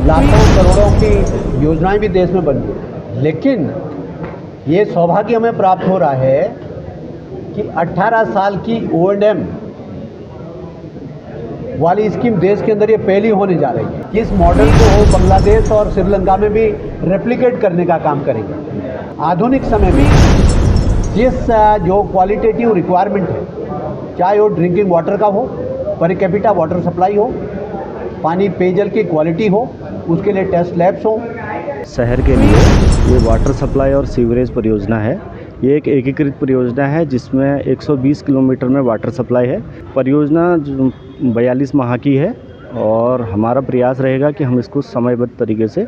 लाखों करोड़ों की योजनाएं भी देश में बन गई, लेकिन ये सौभाग्य हमें प्राप्त हो रहा है कि 18 साल की O&M वाली स्कीम देश के अंदर ये पहली होने जा रही है। इस मॉडल को बांग्लादेश और श्रीलंका में भी रेप्लिकेट करने का काम करेंगे। आधुनिक समय में जिस जो क्वालिटेटिव रिक्वायरमेंट है, चाहे वो ड्रिंकिंग वाटर का हो, पर कैपिटा वाटर सप्लाई हो, पानी पेयजल की क्वालिटी हो, उसके लिए टेस्ट लैब्स हो। शहर के लिए ये वाटर सप्लाई और सीवरेज परियोजना है। ये एक एकीकृत परियोजना है जिसमें 120 किलोमीटर में वाटर सप्लाई है। परियोजना 42 माह की है और हमारा प्रयास रहेगा कि हम इसको समयबद्ध तरीके से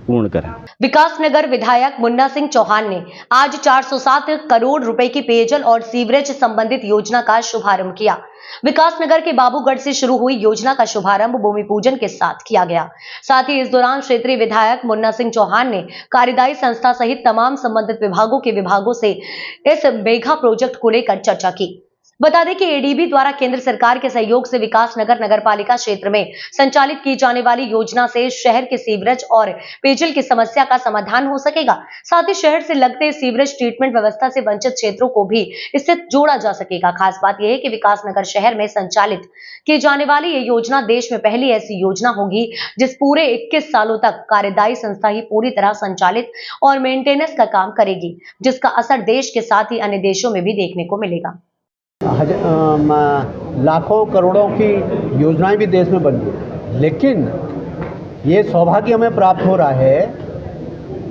पूर्ण करें। विकासनगर विधायक मुन्ना सिंह चौहान ने आज 407 करोड़ रुपए की पेयजल और सीवरेज संबंधित योजना का शुभारंभ किया। विकासनगर के बाबूगढ़ से शुरू हुई योजना का शुभारंभ भूमि पूजन के साथ किया गया। साथ ही इस दौरान क्षेत्रीय विधायक मुन्ना सिंह चौहान ने कार्यदायी संस्था सहित तमाम संबंधित विभागों से इस मेगा प्रोजेक्ट को लेकर चर्चा की। बता दें कि एडीबी द्वारा केंद्र सरकार के सहयोग से विकासनगर नगरपालिका क्षेत्र में संचालित की जाने वाली योजना से शहर के सीवरेज और पेयजल की समस्या का समाधान हो सकेगा। साथ ही शहर से लगते सीवरेज ट्रीटमेंट व्यवस्था से वंचित क्षेत्रों को भी इससे जोड़ा जा सकेगा। खास बात यह है कि विकासनगर शहर में संचालित की जाने वाली ये योजना देश में पहली ऐसी योजना होगी जिस पूरे 21 सालों तक कार्यदायी संस्था ही पूरी तरह संचालित और मेंटेनेंस का काम करेगी, जिसका असर देश के साथ ही अन्य देशों में भी देखने को मिलेगा। लाखों करोड़ों की योजनाएं भी देश में बन गई, लेकिन ये सौभाग्य हमें प्राप्त हो रहा है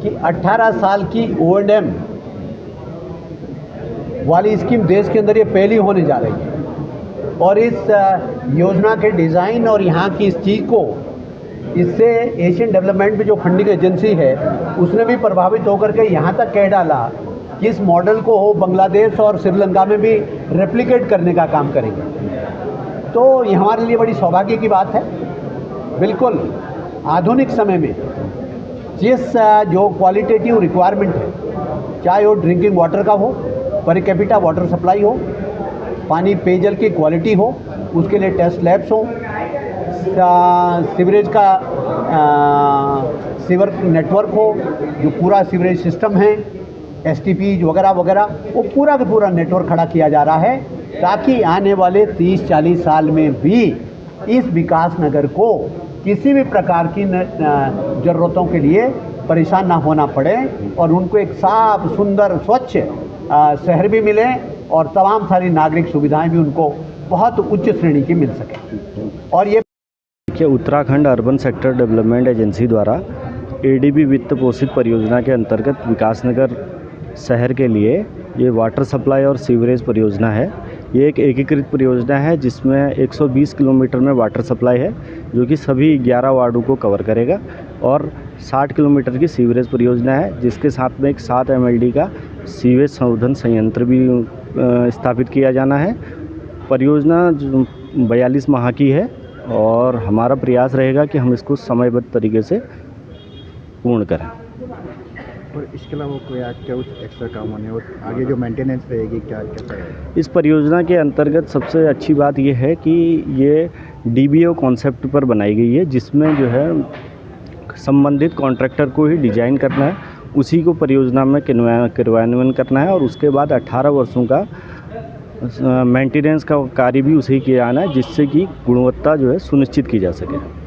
कि 18 साल की O&M वाली स्कीम देश के अंदर ये पहली होने जा रही है। और इस योजना के डिज़ाइन और यहाँ की इस चीज़ को इससे एशियन डेवलपमेंट में जो फंडिंग एजेंसी है उसने भी प्रभावित होकर के यहाँ तक कह डाला कि इस मॉडल को बांग्लादेश और श्रीलंका में भी रेप्लिकेट करने का काम करेंगे। तो ये हमारे लिए बड़ी सौभाग्य की बात है। बिल्कुल आधुनिक समय में जिस जो क्वालिटेटिव रिक्वायरमेंट है, चाहे वो ड्रिंकिंग वाटर का हो, पर कैपिटा वाटर सप्लाई हो, पानी पेयजल की क्वालिटी हो, उसके लिए टेस्ट लैब्स हो, सीवरेज का सीवर नेटवर्क हो, जो पूरा सीवरेज सिस्टम है, STP वगैरह वगैरह, वो पूरा का पूरा नेटवर्क खड़ा किया जा रहा है ताकि आने वाले 30-40 साल में भी इस विकास नगर को किसी भी प्रकार की ज़रूरतों के लिए परेशान ना होना पड़े और उनको एक साफ, सुंदर, स्वच्छ शहर भी मिले और तमाम सारी नागरिक सुविधाएं भी उनको बहुत उच्च श्रेणी की मिल सके। और ये देखिए, Uttarakhand urban sector development agency द्वारा ADB वित्त पोषित परियोजना के अंतर्गत विकासनगर शहर के लिए ये वाटर सप्लाई और सीवरेज परियोजना है। ये एक एकीकृत परियोजना है जिसमें 120 किलोमीटर में वाटर सप्लाई है जो कि सभी 11 वार्डों को कवर करेगा और 60 किलोमीटर की सीवरेज परियोजना है जिसके साथ में एक 7 MLD का सीवेज शोधन संयंत्र भी स्थापित किया जाना है। परियोजना 42 माह की है और हमारा प्रयास रहेगा कि हम इसको समयबद्ध तरीके से पूर्ण करें। और इसके अलावा कोई क्या कुछ एक्स्ट्रा काम होने और आगे जो मेंटेनेंस रहेगी क्या कैसा रहेगा? इस परियोजना के अंतर्गत सबसे अच्छी बात यह है कि ये DBO कॉन्सेप्ट पर बनाई गई है जिसमें जो है संबंधित कॉन्ट्रैक्टर को ही डिजाइन करना है, उसी को परियोजना में क्रियान्वयन करना है और उसके बाद 18 वर्षों का मेंटेनेंस का कार्य भी उसे किया जाना है जिससे कि गुणवत्ता जो है सुनिश्चित की जा सके।